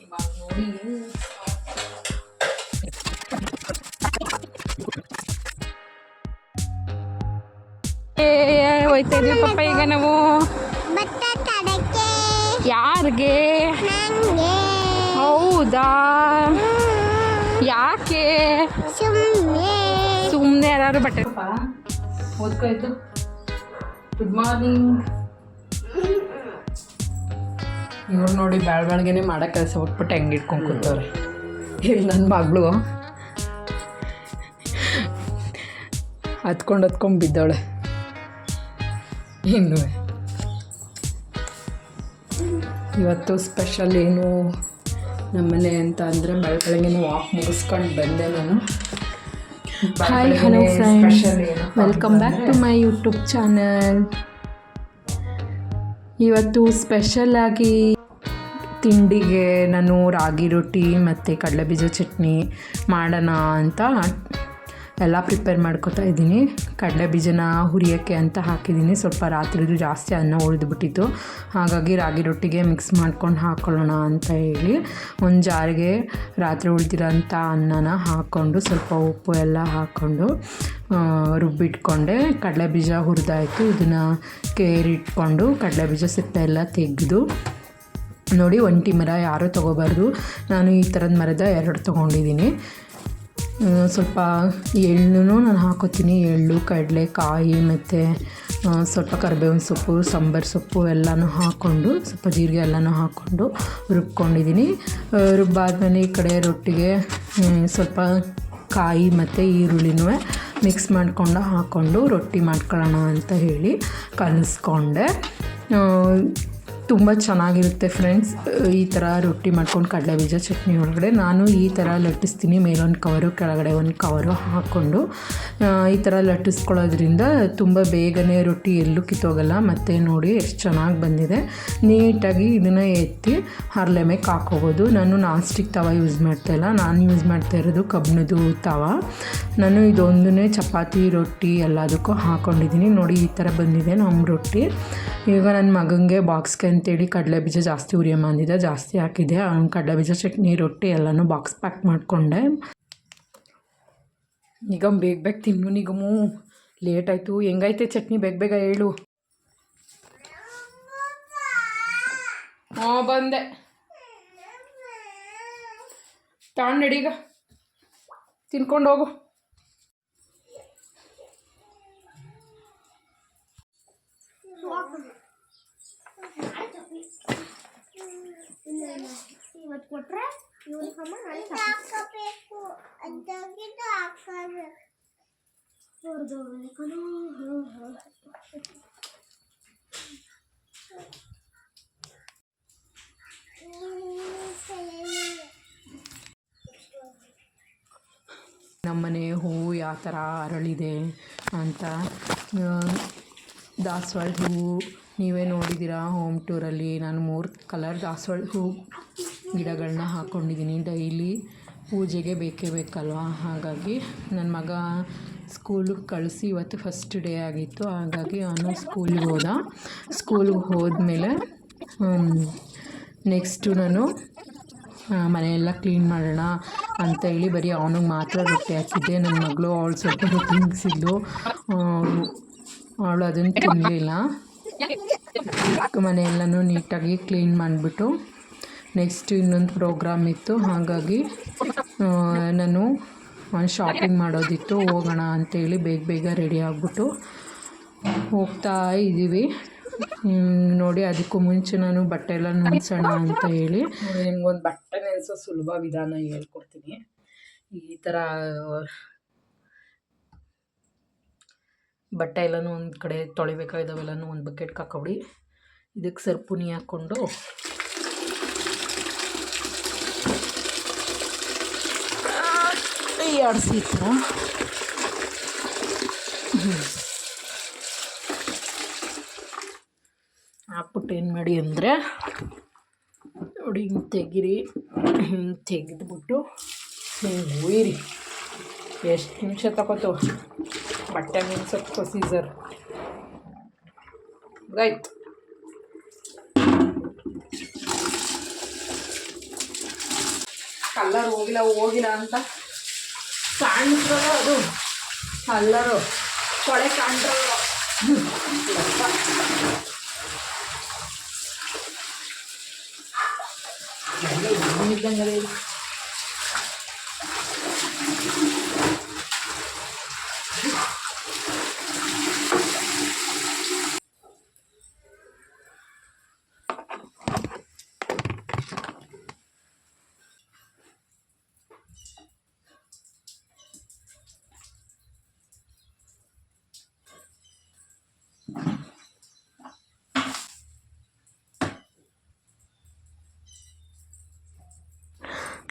ಇವಾಗ ನೋಡಿ ಹೋಯ್ತಾ ಇದೀವಿ ಪಪ್ಪ ಈಗ ನಾವು ಯಾರಿಗೆ ಹೌದಾ ಯಾಕೆ ಸುಮ್ಮನೆ ಯಾರು ಬಟ್ಟೆ ಓದ್ಕೊಯ್ತು ಗುಡ್ ಮಾರ್ನಿಂಗ್ ಇವ್ರು ನೋಡಿ ಬೆಳಗ್ಗೆನೆ ಮಾಡೋ ಕೆಲಸ ಬಿಟ್ಬಿಟ್ಟು ಹೆಂಗೆ ಇಟ್ಕೊಂಡು ಕೂತವ್ರೆ ಇಲ್ಲಿ ನನ್ನ ಮಗಳು ಹತ್ಕೊಂಡು ಬಿದ್ದವಳೆ ಇನ್ನು ಇವತ್ತು ಸ್ಪೆಷಲ್ ಏನು ನಮ್ಮನೆ ಅಂತ ಅಂದರೆ ಬೆಳಗ್ಗೆ ವಾಕ್ ಮುಗಿಸ್ಕೊಂಡು ಬಂದೆ ನಾನು. Hi hello friends, welcome back to my YouTube channel. ಇವತ್ತು ಸ್ಪೆಷಲಾಗಿ ತಿಂಡಿಗೆ ನಾನು ರಾಗಿ ರೊಟ್ಟಿ ಮತ್ತು ಕಡಲೆಬೀಜ ಚಟ್ನಿ ಮಾಡೋಣ ಅಂತ ಎಲ್ಲ ಪ್ರಿಪೇರ್ ಮಾಡ್ಕೊತಾ ಇದ್ದೀನಿ. ಕಡಲೆಬೀಜನ ಹುರಿಯೋಕ್ಕೆ ಅಂತ ಹಾಕಿದ್ದೀನಿ. ಸ್ವಲ್ಪ ರಾತ್ರಿದು ಜಾಸ್ತಿ ಅನ್ನ ಉಳಿದ್ಬಿಟ್ಟಿತ್ತು, ಹಾಗಾಗಿ ರಾಗಿ ರೊಟ್ಟಿಗೆ ಮಿಕ್ಸ್ ಮಾಡ್ಕೊಂಡು ಹಾಕ್ಕೊಳ್ಳೋಣ ಅಂತ ಹೇಳಿ ಒಂದು ಜಾರಿಗೆ ರಾತ್ರಿ ಉಳಿದಿರೋಂಥ ಅನ್ನನ ಹಾಕ್ಕೊಂಡು ಸ್ವಲ್ಪ ಉಪ್ಪು ಎಲ್ಲ ಹಾಕ್ಕೊಂಡು ರುಬ್ಬಿಟ್ಕೊಂಡೆ. ಕಡಲೆಬೀಜ ಹುರಿದಾಯಿತು. ಇದನ್ನು ಕೇರಿಟ್ಕೊಂಡು ಕಡಲೆಬೀಜ ಸಿಪ್ಪೆ ಎಲ್ಲ ತೆಗೆದು ನೋಡಿ, ಒಂಟಿ ಮರ ಯಾರೂ ತೊಗೋಬಾರ್ದು. ನಾನು ಈ ಥರದ ಮರದ 2 ತೊಗೊಂಡಿದ್ದೀನಿ. ಸ್ವಲ್ಪ ಎಳ್ಳನ್ನು ನಾನು ಹಾಕೋತೀನಿ. ಎಳ್ಳು, ಕಡಲೆಕಾಯಿ ಮತ್ತು ಸ್ವಲ್ಪ ಕರಿಬೇವಿನ ಸೊಪ್ಪು, ಸಾಂಬಾರು ಸೊಪ್ಪು ಎಲ್ಲನೂ ಹಾಕ್ಕೊಂಡು ಸ್ವಲ್ಪ ಜೀರಿಗೆ ಎಲ್ಲನೂ ಹಾಕ್ಕೊಂಡು ರುಬ್ಕೊಂಡಿದ್ದೀನಿ. ರುಬ್ಬಾದ್ಮೇಲೆ ಈ ಕಡೆ ರೊಟ್ಟಿಗೆ ಸ್ವಲ್ಪ ಕಾಯಿ ಮತ್ತು ಈರುಳ್ಳಿನೂ ಮಿಕ್ಸ್ ಮಾಡ್ಕೊಂಡು ಹಾಕ್ಕೊಂಡು ರೊಟ್ಟಿ ಮಾಡ್ಕೊಳ್ಳೋಣ ಅಂತ ಹೇಳಿ ಕಲಿಸ್ಕೊಂಡೆ. ತುಂಬ ಚೆನ್ನಾಗಿರುತ್ತೆ ಫ್ರೆಂಡ್ಸ್ ಈ ಥರ ರೊಟ್ಟಿ ಮಾಡ್ಕೊಂಡು ಕಡಲೆಬೀಜ ಚಟ್ನಿ ಒಳಗಡೆ. ನಾನು ಈ ಥರ ಲಟ್ಟಿಸ್ತೀನಿ, ಮೇಲೊಂದು ಕವರು ಕೆಳಗಡೆ ಒಂದು ಕವರು ಹಾಕ್ಕೊಂಡು ಈ ಥರ ಲಟ್ಟಿಸ್ಕೊಳ್ಳೋದ್ರಿಂದ ತುಂಬ ಬೇಗನೆ ರೊಟ್ಟಿ ಎಲ್ಲೂ ಕಿತ್ತೋಗಲ್ಲ. ಮತ್ತು ನೋಡಿ ಎಷ್ಟು ಚೆನ್ನಾಗಿ ಬಂದಿದೆ. ನೀಟಾಗಿ ಇದನ್ನು ಎತ್ತಿ ಹರ್ಲೆಮೆಗೆ ಹಾಕ್ಕೋಬೋದು. ನಾನು ನಾನ್ ಸ್ಟಿಕ್ ತವ ಯೂಸ್ ಮಾಡ್ತಾಯಿಲ್ಲ, ನಾನು ಯೂಸ್ ಮಾಡ್ತಾ ಇರೋದು ಕಬ್ಬಿಣದ್ದು ತವ. ನಾನು ಇದೊಂದನ್ನೇ ಚಪಾತಿ ರೊಟ್ಟಿ ಎಲ್ಲದಕ್ಕೂ ಹಾಕ್ಕೊಂಡಿದ್ದೀನಿ. ನೋಡಿ ಈ ಥರ ಬಂದಿದೆ ನಮ್ಮ ರೊಟ್ಟಿ. ಈಗ ನನ್ನ ಮಗನಿಗೆ ಬಾಕ್ಸ್ಗೆ ಅಂತೇಳಿ ಕಡಲೆಬೀಜ ಜಾಸ್ತಿ ಉರಿಯಮ್ಮ ಅಂದಿದ್ದೆ, ಜಾಸ್ತಿ ಹಾಕಿದೆ. ಅವ್ನು ಕಡಲೆಬೀಜ ಚಟ್ನಿ ರೊಟ್ಟಿ ಎಲ್ಲನೂ ಬಾಕ್ಸ್ ಪ್ಯಾಕ್ ಮಾಡಿಕೊಂಡೆ. ಈಗ ಬೇಗ ತಿನ್ನು ನಿಗಮು, ಲೇಟ್ ಆಯಿತು. ಹೆಂಗೈತೆ ಚಟ್ನಿ ಬೇಗ ಹೇಳು. ಬಂದೆ ತಗೊಂಡು ಈಗ ತಿನ್ಕೊಂಡು ಹೋಗು. ಇವತ್ತು ಕೊಟ್ರೆ ಯೂನಿಫಾರ್ಮ್ ಹಾಕಬೇಕು ಅದಾಗಿದ್ದು ಹಾಕೋದು ಹೊರದೋಗ್ಬೇಕನು. ನಮ್ಮನೆ ಹೂವು ಯಾವ ಥರ ಅರಳಿದೆ ಅಂತ. ದಾಸವಾಳ ಹೂವು ನೀವೇ ನೋಡಿದ್ದೀರಾ ಹೋಮ್ ಟೂರಲ್ಲಿ. ನಾನು 3 ಕಲರ್ ದಾಸವಾಳ ಹೂವು ಗಿಡಗಳನ್ನ ಹಾಕ್ಕೊಂಡಿದ್ದೀನಿ. ಡೈಲಿ ಪೂಜೆಗೆ ಬೇಕೇ ಬೇಕಲ್ವ, ಹಾಗಾಗಿ ನನ್ನ ಮಗ ಸ್ಕೂಲಿಗೆ ಕಳಿಸಿ ಇವತ್ತು ಫಸ್ಟ್ ಡೇ ಆಗಿತ್ತು, ಹಾಗಾಗಿ ಅವನು ಸ್ಕೂಲಿಗೆ ಹೋದ. ಸ್ಕೂಲಿಗೆ ಹೋದ್ಮೇಲೆ ನೆಕ್ಸ್ಟು ನಾನು ಮನೆಯೆಲ್ಲ ಕ್ಲೀನ್ ಮಾಡೋಣ ಅಂತ ಹೇಳಿ ಬರೀ ಅವನಿಗೆ ಮಾತ್ರ ರೊಟ್ಟಿ ಹಾಕಿದ್ದೆ. ನನ್ನ ಮಗಳು ಅವಳು ಸ್ವಲ್ಪ ರೊಟ್ಟಿ ಮುಗಿಸಿದ್ಲು, ಅವಳು ಅದನ್ನು ತಿನ್ನಲಿಲ್ಲ. ಮನೆಯೆಲ್ಲನೂ ನೀಟಾಗಿ ಕ್ಲೀನ್ ಮಾಡಿಬಿಟ್ಟು ನೆಕ್ಸ್ಟ್ ಇನ್ನೊಂದು ಪ್ರೋಗ್ರಾಮ್ ಇತ್ತು, ಹಾಗಾಗಿ ನಾನು ಶಾಪಿಂಗ್ ಮಾಡೋದಿತ್ತು. ಹೋಗೋಣ ಅಂತೇಳಿ ಬೇಗ ರೆಡಿ ಆಗಿಬಿಟ್ಟು ಹೋಗ್ತಾ ಇದ್ದೀವಿ. ನೋಡಿ, ಅದಕ್ಕೂ ಮುಂಚೆ ನಾನು ಬಟ್ಟೆ ಎಲ್ಲ ನೆನೆಸೋಣ ಅಂತ ಹೇಳಿ ನಿಮ್ಗೊಂದು ಬಟ್ಟೆ ನೆನೆಸೋ ಸುಲಭ ವಿಧಾನ ಹೇಳ್ಕೊಡ್ತೀನಿ. ಈ ಥರ ಬಟ್ಟೆ ಎಲ್ಲನೂ ಒಂದು ಕಡೆ ತೊಳಿಬೇಕಾಗಿದ್ದಾವೆಲ್ಲನೂ ಒಂದು ಬಕೆಟ್ಗೆ ಹಾಕೊಬಿಡಿ. ಇದಕ್ಕೆ ಸರ್ಪುನಿ ಹಾಕ್ಕೊಂಡು ಆಡಿಸಿ ಈ ಥರ ಹಾಕ್ಬಿಟ್ಟು ಏನು ಮಾಡಿ ಅಂದರೆ ನೋಡಿ, ಹಿಂಗೆ ತೆಗಿರಿ. ಹಿಂಗೆ ತೆಗೆದ್ಬಿಟ್ಟು ಹಿಂಗೆ ಒಯ್ಯಿರಿ. ಎಷ್ಟು ನಿಮಿಷ ತಗೋತು ಬಟ್ಟೆ ನೆನ್ಸೋಕ್ಕೆ ಪ್ರೊಸೀಜರ್ ಆಯ್ತು. ಕಲ್ಲರ್ ಹೋಗಿಲ್ಲ ಅಂತ ಕಾಣಿಸ್ರಲ್ಲ ಅದು ಕಲ್ಲರು ಕೊಳೆ ಕಾಣ್ರಲ್ಲ ಇದ್ದಂಗೆ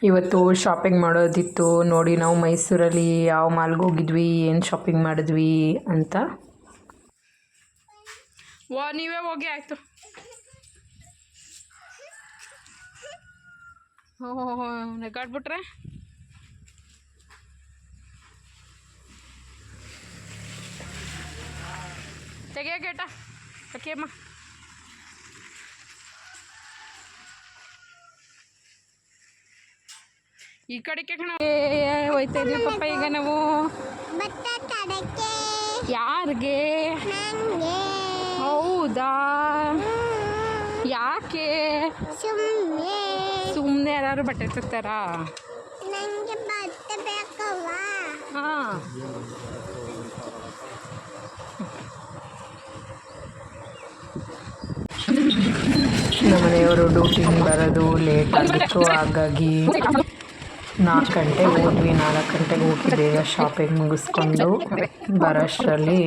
ಇವತ್ತು ಶಾಪಿಂಗ್ ಮಾಡೋದಿತ್ತು ನೋಡಿ. ನಾವು ಮೈಸೂರಲ್ಲಿ ಯಾವ ಮಾಲ್ಗೆ ಹೋಗಿದ್ವಿ, ಏನು ಶಾಪಿಂಗ್ ಮಾಡಿದ್ವಿ ಅಂತ. ನೀವೇ ಹೋಗಿ ಆಯಿತು. ಓಹೋ ನೆಗಾಡ್ಬಿಟ್ರೆ ತೆಗಿಯ ಗೇಟ ಅಮ್ಮ. ಈ ಕಡೆಗೆ ಹೋಯ್ತಾ ಇದೀವಿ ಪಪ್ಪ ಈಗ ನಾವು. ಯಾರಿಗೆ? ಹೌದಾ? ಯಾಕೆ? ಸುಮ್ಮನೆ ಯಾರು ಬಟ್ಟೆ ತರ್ತಾರಾ? ಹಾಂ ನಮ್ಮನೆಯವರು ಡ್ಯೂಟಿಗೆ ಬರೋದು ಲೇಟ್ ಆಗಿತ್ತು, ಹಾಗಾಗಿ 4 ಗಂಟೆಗೆ ಹೋದ್ವಿ. 4 ಗಂಟೆಗೆ ಹೋಗಿ ಬೇಗ ಶಾಪಿಂಗ್ ಮುಗಿಸ್ಕೊಂಡು ಬರೋಷ್ಟರಲ್ಲಿ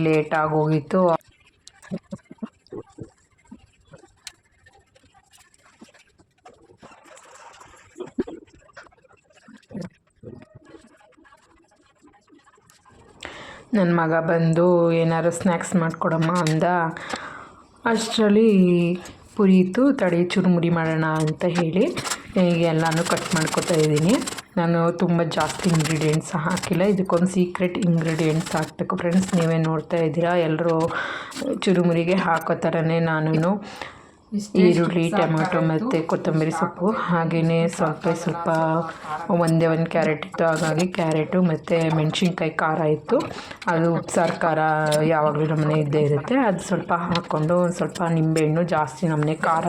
ಲೇಟ್ ಆಗೋಗಿತ್ತು. ನನ್ನ ಮಗ ಬಂದು ಏನಾದ್ರು ಸ್ನ್ಯಾಕ್ಸ್ ಮಾಡಿಕೊಡಮ್ಮ ಅಂದ. ಅಷ್ಟರಲ್ಲಿ ಪುರಿ ಇತ್ತು, ತಡಿ ಚುರುಮುರಿ ಮಾಡೋಣ ಅಂತ ಹೇಳಿ ಈಗ ಎಲ್ಲನೂ ಕಟ್ ಮಾಡ್ಕೊತಾ ಇದ್ದೀನಿ. ನಾನು ತುಂಬ ಜಾಸ್ತಿ ಇಂಗ್ರೀಡಿಯೆಂಟ್ಸ್ ಹಾಕಿಲ್ಲ, ಇದಕ್ಕೊಂದು ಸೀಕ್ರೆಟ್ ಇಂಗ್ರೀಡಿಯೆಂಟ್ಸ್ ಹಾಕಬೇಕು ಫ್ರೆಂಡ್ಸ್. ನೀವೇ ನೋಡ್ತಾ ಇದ್ದೀರಾ, ಎಲ್ಲರೂ ಚುರುಮುರಿಗೆ ಹಾಕೋ ಥರನೇ ನಾನು ಈರುಳ್ಳಿ, ಟೊಮೆಟೊ ಮತ್ತು ಕೊತ್ತಂಬರಿ ಸೊಪ್ಪು, ಹಾಗೆಯೇ ಸ್ವಲ್ಪ ಒಂದೇ ಒಂದು ಕ್ಯಾರೆಟ್ ಇತ್ತು, ಹಾಗಾಗಿ ಕ್ಯಾರೆಟು ಮತ್ತು ಮೆಣಸಿನ್ಕಾಯಿ ಖಾರ ಇತ್ತು. ಅದು ಉಪ್ಸಾರು ಖಾರ ಯಾವಾಗಲೂ ನಮ್ಮನೆ ಇದ್ದೇ ಇರುತ್ತೆ, ಅದು ಸ್ವಲ್ಪ ಹಾಕ್ಕೊಂಡು ಒಂದು ಸ್ವಲ್ಪ ನಿಂಬೆಹಣ್ಣು. ಜಾಸ್ತಿ ನಮ್ಮನೆ ಖಾರ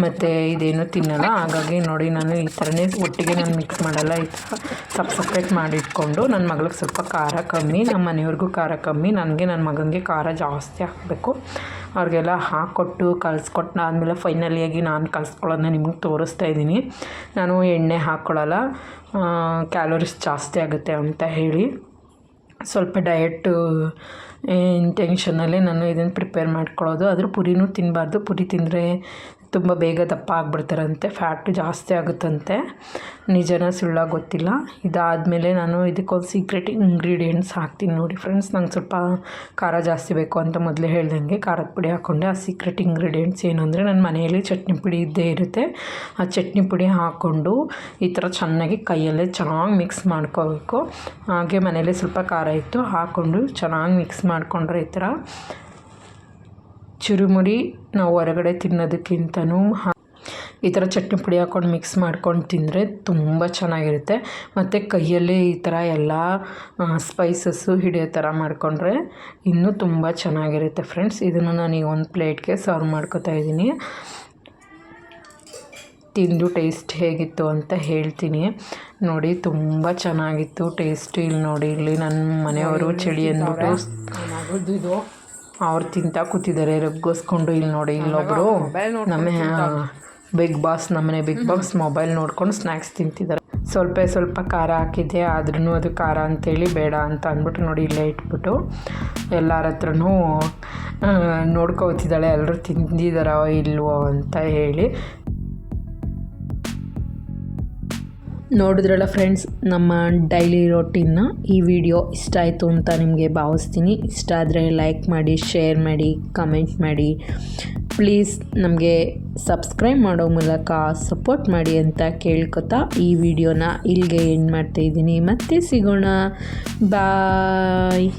ಮತ್ತು ಇದೇನು ತಿನ್ನಲ್ಲ, ಹಾಗಾಗಿ ನೋಡಿ ನಾನು ಈ ಥರನೇ ಒಟ್ಟಿಗೆ ನಾನು ಮಿಕ್ಸ್ ಮಾಡಲ್ಲ. ಈ ಥರ ಸಪ್ರೇಟ್ ಮಾಡಿಟ್ಕೊಂಡು ನನ್ನ ಮಗಳಿಗೆ ಸ್ವಲ್ಪ ಖಾರ ಕಮ್ಮಿ, ನಮ್ಮ ಮನೆಯವ್ರಿಗೂ ಖಾರ ಕಮ್ಮಿ, ನನಗೆ ನನ್ನ ಮಗನಿಗೆ ಖಾರ ಜಾಸ್ತಿ ಹಾಕಬೇಕು. ಅವ್ರಿಗೆಲ್ಲ ಹಾಕ್ಕೊಟ್ಟು ಕಲಿಸ್ಕೊಟ್ಟು ಆದಮೇಲೆ ಫೈನಲಿಯಾಗಿ ನಾನು ಕಲಿಸ್ಕೊಳ್ಳೋದನ್ನ ನಿಮಗೆ ತೋರಿಸ್ತಾ ಇದ್ದೀನಿ. ನಾನು ಎಣ್ಣೆ ಹಾಕ್ಕೊಳ್ಳಲ್ಲ, ಕ್ಯಾಲೋರೀಸ್ ಜಾಸ್ತಿ ಆಗುತ್ತೆ ಅಂತ ಹೇಳಿ ಸ್ವಲ್ಪ ಡಯಟು ಇಂಟೆನ್ಷನಲ್ಲೇ ನಾನು ಇದನ್ನು ಪ್ರಿಪೇರ್ ಮಾಡ್ಕೊಳ್ಳೋದು. ಆದರೂ ಪುರಿನೂ ತಿನ್ನಬಾರ್ದು, ಪುರಿ ತಿಂದರೆ ತುಂಬ ಬೇಗ ದಪ್ಪ ಆಗಿಬಿಡ್ತಾರಂತೆ, ಫ್ಯಾಟು ಜಾಸ್ತಿ ಆಗುತ್ತಂತೆ. ನಿಜನ ಸುಳ್ಳ ಗೊತ್ತಿಲ್ಲ. ಇದಾದಮೇಲೆ ನಾನು ಇದಕ್ಕೊಂದು ಸೀಕ್ರೆಟ್ ಇಂಗ್ರೀಡಿಯೆಂಟ್ಸ್ ಹಾಕ್ತೀನಿ ನೋಡಿ ಫ್ರೆಂಡ್ಸ್. ನಂಗೆ ಸ್ವಲ್ಪ ಖಾರ ಜಾಸ್ತಿ ಬೇಕು ಅಂತ ಮೊದಲೇ ಹೇಳ್ದಂಗೆ ಖಾರದ ಪುಡಿ ಹಾಕ್ಕೊಂಡೆ. ಆ ಸೀಕ್ರೆಟ್ ಇಂಗ್ರೀಡಿಯೆಂಟ್ಸ್ ಏನು ಅಂದರೆ ನನ್ನ ಮನೆಯಲ್ಲಿ ಚಟ್ನಿ ಪುಡಿ ಇದ್ದೇ ಇರುತ್ತೆ. ಆ ಚಟ್ನಿ ಪುಡಿ ಹಾಕ್ಕೊಂಡು ಈ ಥರ ಚೆನ್ನಾಗಿ ಕೈಯಲ್ಲೇ ಚೆನ್ನಾಗಿ ಮಿಕ್ಸ್ ಮಾಡ್ಕೋಬೇಕು. ಹಾಗೆ ಮನೇಲಿ ಸ್ವಲ್ಪ ಖಾರ ಇತ್ತು, ಹಾಕ್ಕೊಂಡು ಚೆನ್ನಾಗಿ ಮಿಕ್ಸ್ ಮಾಡಿಕೊಂಡ್ರೆ ಈ ಥರ ಚುರುಮುರಿ ನಾವು ಹೊರಗಡೆ ತಿನ್ನೋದಕ್ಕಿಂತನೂ ಈ ಥರ ಚಟ್ನಿ ಪುಡಿ ಹಾಕ್ಕೊಂಡು ಮಿಕ್ಸ್ ಮಾಡ್ಕೊಂಡು ತಿಂದರೆ ತುಂಬ ಚೆನ್ನಾಗಿರುತ್ತೆ. ಮತ್ತು ಕೈಯಲ್ಲೇ ಈ ಥರ ಎಲ್ಲ ಸ್ಪೈಸಸ್ಸು ಹಿಡಿಯೋ ಥರ ಮಾಡಿಕೊಂಡ್ರೆ ಇನ್ನೂ ತುಂಬ ಚೆನ್ನಾಗಿರುತ್ತೆ ಫ್ರೆಂಡ್ಸ್. ಇದನ್ನು ನಾನು ಈಗ ಒಂದು ಪ್ಲೇಟ್ಗೆ ಸರ್ವ್ ಮಾಡ್ಕೊತಾ ಇದ್ದೀನಿ. ತಿಂದು ಟೇಸ್ಟ್ ಹೇಗಿತ್ತು ಅಂತ ಹೇಳ್ತೀನಿ ನೋಡಿ. ತುಂಬ ಚೆನ್ನಾಗಿತ್ತು ಟೇಸ್ಟ್. ಇಲ್ಲಿ ನೋಡಿ, ಇಲ್ಲಿ ನನ್ನ ಮನೆಯವರು ಚಳಿ ಅಂದ್ಬಿಟ್ಟು ಇದು ಅವ್ರು ತಿಂತಾ ಕೂತಿದ್ದಾರೆ ರಗ್ಗೋಸ್ಕೊಂಡು. ಇಲ್ಲಿ ನೋಡಿ, ಇಲ್ಲೊಬ್ಬರು ನಮ್ಮ ಬಿಗ್ ಬಾಸ್, ನಮ್ಮನೆ ಬಿಗ್ ಬಾಸ್ ಮೊಬೈಲ್ ನೋಡ್ಕೊಂಡು ಸ್ನ್ಯಾಕ್ಸ್ ತಿಂತಿದ್ದಾರೆ. ಸ್ವಲ್ಪ ಖಾರ ಹಾಕಿದ್ದೆ, ಆದ್ರೂ ಅದು ಖಾರ ಅಂತೇಳಿ ಬೇಡ ಅಂತ ಅಂದ್ಬಿಟ್ಟು ನೋಡಿ ಇಲ್ಲೇ ಇಟ್ಬಿಟ್ಟು ಎಲ್ಲರ ಹತ್ರನೂ ನೋಡ್ಕೋತಿದ್ದಾಳೆ, ಎಲ್ಲರೂ ತಿಂದಿದ್ದಾರೋ ಇಲ್ವೋ ಅಂತ ಹೇಳಿ. ನೋಡಿದ್ರಲ್ಲ ಫ್ರೆಂಡ್ಸ್, ನಮ್ಮ ಡೈಲಿ ರೋಟೀನ್ನ. ಈ ವಿಡಿಯೋ ಇಷ್ಟ ಆಯಿತು ಅಂತ ನಿಮಗೆ ಭಾವಿಸ್ತೀನಿ. ಇಷ್ಟ ಆದರೆ ಲೈಕ್ ಮಾಡಿ, ಶೇರ್ ಮಾಡಿ, ಕಮೆಂಟ್ ಮಾಡಿ. ಪ್ಲೀಸ್ ನಮಗೆ ಸಬ್ಸ್ಕ್ರೈಬ್ ಮಾಡೋ ಮೂಲಕ ಸಪೋರ್ಟ್ ಮಾಡಿ ಅಂತ ಕೇಳ್ಕೊತಾ ಈ ವಿಡಿಯೋನ ಇಲ್ಲಿಗೆ ಎಂಡ್ ಮಾಡ್ತಾಯಿದ್ದೀನಿ. ಮತ್ತೆ ಸಿಗೋಣ, ಬಾಯ್.